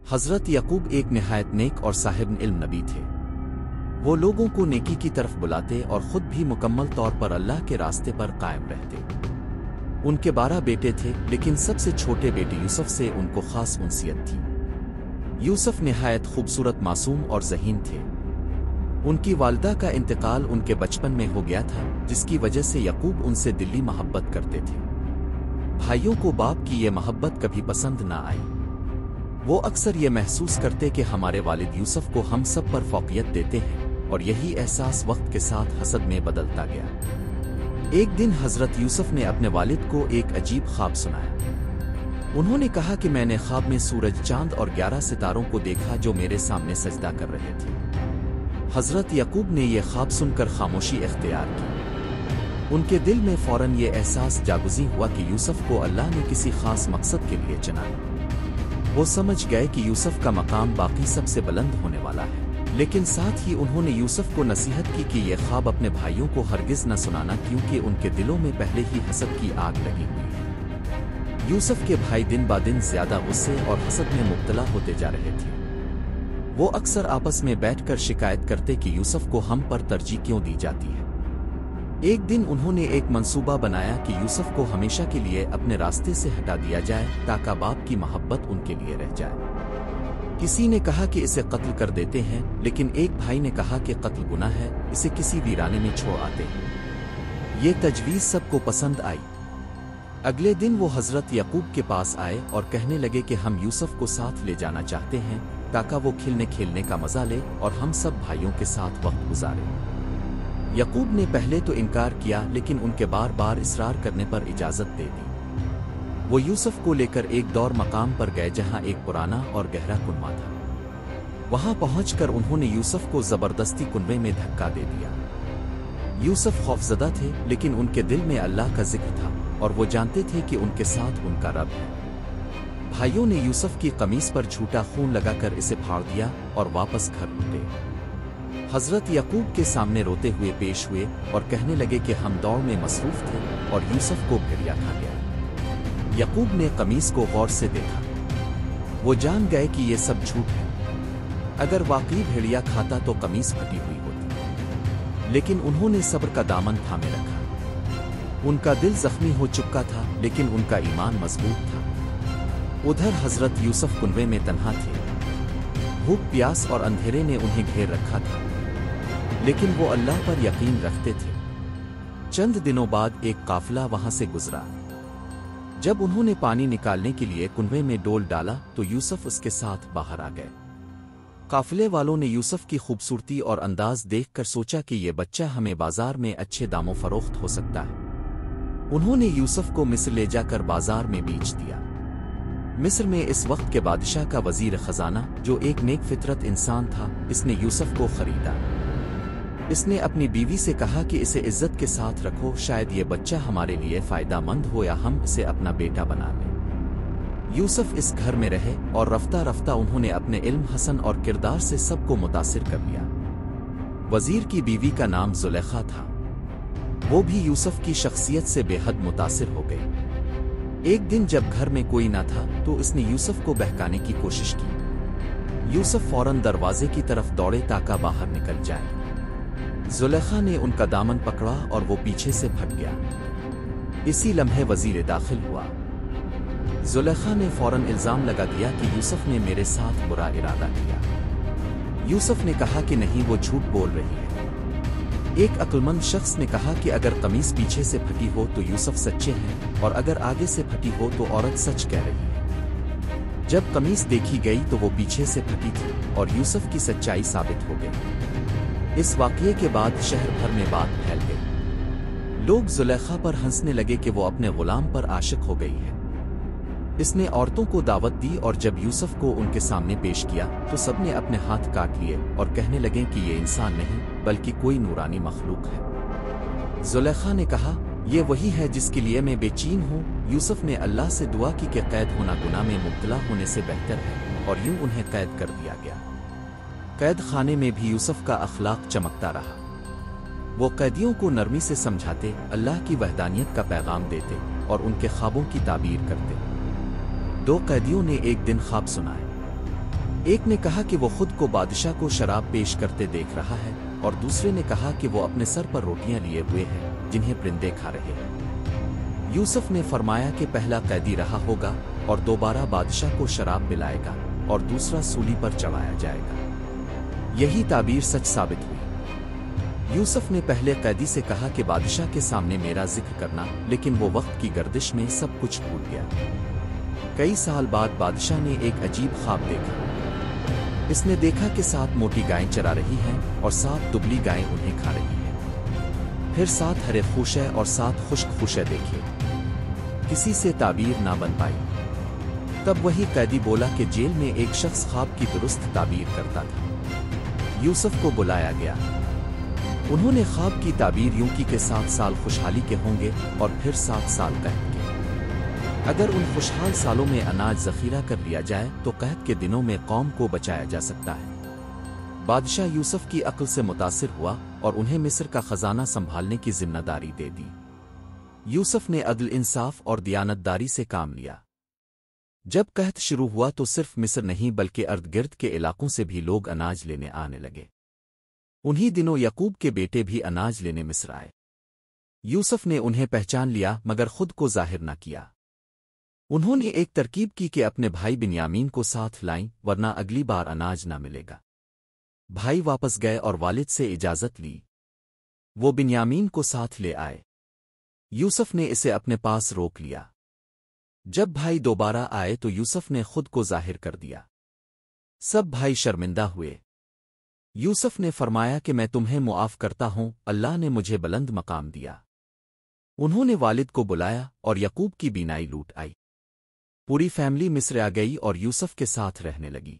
حضرت یعقوب ایک نہایت نیک اور صاحب علم نبی تھے۔ وہ لوگوں کو نیکی کی طرف بلاتے اور خود بھی مکمل طور پر اللہ کے راستے پر قائم رہتے۔ ان کے 12 بیٹے تھے، لیکن سب سے چھوٹے بیٹے یوسف سے ان کو خاص انسیت تھی۔ یوسف نہایت خوبصورت، معصوم اور ذہین تھے۔ ان کی والدہ کا انتقال ان کے بچپن میں ہو گیا تھا، جس کی وجہ سے یعقوب ان سے دلی محبت کرتے تھے۔ بھائیوں کو باپ کی یہ محبت کبھی پسند نہ آئی۔ وہ اکثر یہ محسوس کرتے کہ ہمارے والد یوسف کو ہم سب پر فوقیت دیتے ہیں، اور یہی احساس وقت کے ساتھ حسد میں بدلتا گیا۔ ایک دن حضرت یوسف نے اپنے والد کو ایک عجیب خواب سنایا۔ انہوں نے کہا کہ میں نے خواب میں سورج، چاند اور 11 ستاروں کو دیکھا جو میرے سامنے سجدہ کر رہے تھے۔ حضرت یعقوب نے یہ خواب سن کر خاموشی اختیار کی۔ ان کے دل میں فوراً یہ احساس جاگزیں ہوا کہ یوسف کو اللہ نے کسی خاص مقصد کے لیے چنا ہے۔ وہ سمجھ گئے کہ یوسف کا مقام باقی سب سے بلند ہونے والا ہے، لیکن ساتھ ہی انہوں نے یوسف کو نصیحت کی کہ یہ خواب اپنے بھائیوں کو ہرگز نہ سنانا، کیونکہ ان کے دلوں میں پہلے ہی حسد کی آگ لگی ہوئی ہے۔ یوسف کے بھائی دن بعدن زیادہ غصے اور حسد میں مبتلا ہوتے جا رہے تھے۔ وہ اکثر آپس میں بیٹھ کر شکایت کرتے کہ یوسف کو ہم پر ترجیح کیوں دی جاتی ہے۔ ایک دن انہوں نے ایک منصوبہ بنایا کہ یوسف کو ہمیشہ کے لیے اپنے راستے سے ہٹا دیا جائے تاکہ باپ کی محبت ان کے لیے رہ جائے۔ کسی نے کہا کہ اسے قتل کر دیتے ہیں، لیکن ایک بھائی نے کہا کہ قتل گناہ ہے، اسے کسی ویرانے میں چھوڑ آتے ہیں۔ یہ تجویز سب کو پسند آئی۔ اگلے دن وہ حضرت یعقوب کے پاس آئے اور کہنے لگے کہ ہم یوسف کو ساتھ لے جانا چاہتے ہیں تاکہ وہ کھیلنے کھیلنے کا مزہ لے اور ہم سب بھائیوں کے ساتھ وقت گزارے۔ یعقوب نے پہلے تو انکار کیا، لیکن ان کے بار بار اصرار کرنے پر اجازت دے دی۔ وہ یوسف کو لے کر ایک دور مقام پر گئے جہاں ایک پرانا اور گہرا کنواں تھا۔ وہاں پہنچ کر انہوں نے یوسف کو زبردستی کنویں میں دھکا دے دیا۔ یوسف خوفزدہ تھے، لیکن ان کے دل میں اللہ کا ذکر تھا اور وہ جانتے تھے کہ ان کے ساتھ ان کا رب ہے۔ بھائیوں نے یوسف کی قمیص پر جھوٹا خون لگا کر اسے پھاڑ دیا اور واپس گھر لوٹے۔ حضرت یعقوب کے سامنے روتے ہوئے پیش ہوئے اور کہنے لگے کہ ہم دوڑ میں مصروف تھے اور یوسف کو بھیڑیا کھا گیا۔ یعقوب نے قمیص کو غور سے دیکھا۔ وہ جان گئے کہ یہ سب جھوٹ ہے۔ اگر واقعی بھیڑیا کھاتا تو قمیص پھٹی ہوئی ہوتی، لیکن انہوں نے صبر کا دامن تھامے رکھا۔ ان کا دل زخمی ہو چکا تھا، لیکن ان کا ایمان مضبوط تھا۔ ادھر حضرت یوسف کنویں میں تنہا تھے۔ بھوک، پیاس اور اندھیرے نے انہیں گھیر رکھا تھا، لیکن وہ اللہ پر یقین رکھتے تھے۔ چند دنوں بعد ایک قافلہ وہاں سے گزرا۔ جب انہوں نے پانی نکالنے کے لیے کنویں میں ڈول ڈالا تو یوسف اس کے ساتھ باہر آ گئے۔ قافلے والوں نے یوسف کی خوبصورتی اور انداز دیکھ کر سوچا کہ یہ بچہ ہمیں بازار میں اچھے داموں فروخت ہو سکتا ہے۔ انہوں نے یوسف کو مصر لے جا کر بازار میں بیچ دیا۔ مصر میں اس وقت کے بادشاہ کا وزیر خزانہ، جو ایک نیک فطرت انسان تھا، اس نے یوسف کو خریدا۔ اس نے اپنی بیوی سے کہا کہ اسے عزت کے ساتھ رکھو، شاید یہ بچہ ہمارے لیے فائدہ مند ہو یا ہم اسے اپنا بیٹا بنا لیں۔ یوسف اس گھر میں رہے اور رفتہ رفتہ انہوں نے اپنے علم، حسن اور کردار سے سب کو متاثر کر لیا۔ وزیر کی بیوی کا نام زلیخا تھا۔ وہ بھی یوسف کی شخصیت سے بے حد متاثر ہو گئی۔ ایک دن جب گھر میں کوئی نہ تھا تو اس نے یوسف کو بہکانے کی کوشش کی۔ یوسف فوراً دروازے کی طرف دوڑے تاکہ باہر نکل جائے۔ زلیخا نے ان کا دامن پکڑا اور وہ پیچھے سے پھٹ گیا۔ اسی لمحے وزیر داخل ہوا۔ زلیخا نے فوراً الزام لگا دیا کہ یوسف نے میرے ساتھ برا ارادہ کیا۔ یوسف نے کہا کہ نہیں، وہ جھوٹ بول رہی ہے۔ ایک عقلمند شخص نے کہا کہ اگر قمیص پیچھے سے پھٹی ہو تو یوسف سچے ہیں، اور اگر آگے سے پھٹی ہو تو عورت سچ کہہ رہی ہے۔ جب قمیص دیکھی گئی تو وہ پیچھے سے پھٹی تھی اور یوسف کی سچائی ثابت ہو گئی۔ اس واقعے کے بعد شہر بھر میں بات پھیل گئی۔ لوگ زلیخا پر ہنسنے لگے کہ وہ اپنے غلام پر عاشق ہو گئی ہے۔ اس نے عورتوں کو دعوت دی اور جب یوسف کو ان کے سامنے پیش کیا تو سب نے اپنے ہاتھ کاٹ لیے اور کہنے لگے کہ یہ انسان نہیں بلکہ کوئی نورانی مخلوق ہے۔ زلیخا نے کہا، یہ وہی ہے جس کے لیے میں بے چین ہوں۔ یوسف نے اللہ سے دعا کی کہ قید ہونا گناہ میں مبتلا ہونے سے بہتر ہے، اور یوں انہیں قید کر دیا گیا۔ قید خانے میں بھی یوسف کا اخلاق چمکتا رہا۔ وہ قیدیوں کو نرمی سے سمجھاتے، اللہ کی وحدانیت کا پیغام دیتے اور ان کے خوابوں کی تعبیر کرتے۔ 2 قیدیوں نے ایک دن خواب سنائے۔ ایک نے کہا کہ وہ خود کو بادشاہ کو شراب پیش کرتے دیکھ رہا ہے، اور دوسرے نے کہا کہ وہ اپنے سر پر روٹیاں لیے ہوئے ہیں جنہیں پرندے کھا رہے ہیں۔ یوسف نے فرمایا کہ پہلا قیدی رہا ہوگا اور دوبارہ بادشاہ کو شراب پلائے گا، اور دوسرا سولی پر چڑھایا جائے گا۔ یہی تعبیر سچ ثابت ہوئی۔ یوسف نے پہلے قیدی سے کہا کہ بادشاہ کے سامنے میرا ذکر کرنا، لیکن وہ وقت کی گردش میں سب کچھ بھول گیا۔ کئی سال بعد بادشاہ نے ایک عجیب خواب دیکھا۔ اس نے دیکھا کہ 7 موٹی گائیں چرا رہی ہیں اور 7 دبلی گائیں انہیں کھا رہی ہیں۔ پھر 7 ہرے خوشے اور 7 خشک خوشے دیکھے، کسی سے تعبیر نہ بن پائی۔ تب وہی قیدی بولا کہ جیل میں ایک شخص خواب کی درست تعبیر کرتا تھا۔ یوسف کو بلایا گیا۔ انہوں نے خواب کی تعبیر یوں کی کہ 7 سال خوشحالی کے ہوں گے اور پھر 7 سال قحط کے۔ اگر ان خوشحال سالوں میں اناج ذخیرہ کر لیا جائے تو قحط کے دنوں میں قوم کو بچایا جا سکتا ہے۔ بادشاہ یوسف کی عقل سے متاثر ہوا اور انہیں مصر کا خزانہ سنبھالنے کی ذمہ داری دے دی۔ یوسف نے عدل، انصاف اور دیانتداری سے کام لیا۔ جب قحط شروع ہوا تو صرف مصر نہیں بلکہ ارد گرد کے علاقوں سے بھی لوگ اناج لینے آنے لگے۔ انہی دنوں یعقوب کے بیٹے بھی اناج لینے مصر آئے۔ یوسف نے انہیں پہچان لیا مگر خود کو ظاہر نہ کیا۔ انہوں نے ایک ترکیب کی کہ اپنے بھائی بنیامین کو ساتھ لائیں ورنہ اگلی بار اناج نہ ملے گا۔ بھائی واپس گئے اور والد سے اجازت لی۔ وہ بنیامین کو ساتھ لے آئے۔ یوسف نے اسے اپنے پاس روک لیا۔ جب بھائی دوبارہ آئے تو یوسف نے خود کو ظاہر کر دیا۔ سب بھائی شرمندہ ہوئے۔ یوسف نے فرمایا کہ میں تمہیں معاف کرتا ہوں، اللہ نے مجھے بلند مقام دیا۔ انہوں نے والد کو بلایا اور یعقوب کی بینائی لوٹ آئی۔ پوری فیملی مصر آ گئی اور یوسف کے ساتھ رہنے لگی۔